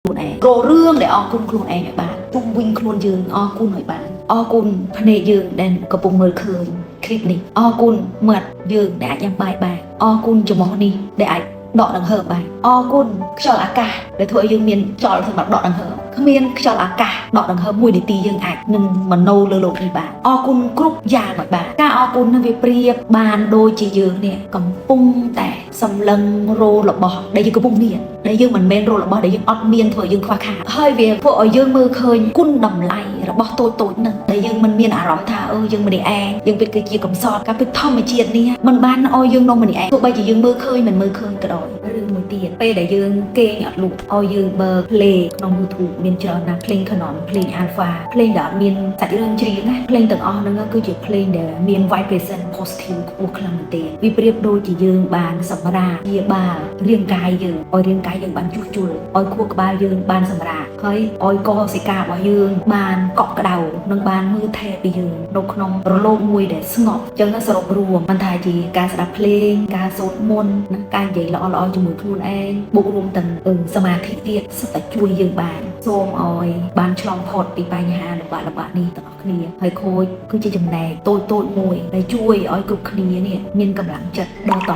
ខ្លួនឯងររឿងដែលអរគុណខ្លួនឯងឲ្យបានជុំវិញខ្លួនយើងអរគុណឲ្យបានអរគុណភ្នែកយើងដែលកំពុងមើលឃើញคลิปនេះអរគុណមាត់យើងដែលអាចញ៉ាំបាយបានអរគុណច្រមុះនេះដែលអាចដកដង្ហើមបានអរគុណខ្យល់អាកាសដែលធ្វើឲ្យយើងមានខ្យល់សម្រាប់ដកដង្ហើមគ្មានខ្យល់អាកាសដកដង្ហើម1នាទីយើងអាចនឹងមโนលើโลกនេះបានអរគុណគ្រប់យ៉ាងឲ្យបានការអរគុណនឹងវាប្រៀបបានដូចជាយើងនេះកំពុងតែសម្លឹងរោរបស់ដែលយើងកំពុងមានដែលយើងមិនមែនរោរបស់ដែលយើងអត់មានធ្វើឲ្យយើងខ្វះខាតហើយវាធ្វើឲ្យយើងមើលឃើញគុណតម្លៃរបស់តូចហ្នឹងដែលយើងមិនមានអារម្មណ៍ថាយើងម្នាក់ឯងយើងពិតគឺជាកំសត់ការពិតធម្មជាតិនេះมันបានឲ្យយើងនៅម្នាក់ឯងទោះបីជាយើងមើលឃើញមិនមើលឃើញក៏ដោយរឿងមួយទៀតពេលដែលយើងគេងអត់លក់ឲ្យយើងបើកភ្លេងក្នុង YouTube មានច្រើនណាស់ភ្លេង Canon ភ្លេង Alpha ភ្លេងដែលអត់មានសាច់រឿងជ្រៀងណាភ្លេងទាំងអស់ហ្នឹងគឺជាភ្លេងដែលមាន vibration positive ខ្ពស់ខ្លាំងមែនទែនវាប្រៀបដូចជាយើងបានសម្រាកវាបាលរាងកាយយើងឲ្យរាងកាយយើងបានជួសជុលឲ្យខួរក្បាលយើងបានសម្រាកហើយឲ្យកសិការបស់យើងបានកក់ក្ដៅនិងបានមើលថែពីយើងនៅក្នុងរលកមួយដែលស្ងប់អញ្ចឹងសរុបរួមមិនថាជាការស្ដាប់ភ្លេងការសូត្រមន្តនិងការនិយាយល្អៗជាមួយខ្លួនឯងបូករួមទាំងសមាធិទៀតសុទ្ធតែជួយយើងបានសូមឲ្យបានឆ្លងផុតពីបញ្ហាលំបាកនេះទាំងអស់គ្នាហើយខូចគឺជាចំណែកតូចមួយដែលជួយឲ្យគ្រប់គ្នានេះមានកម្លាំងចិត្តដើរត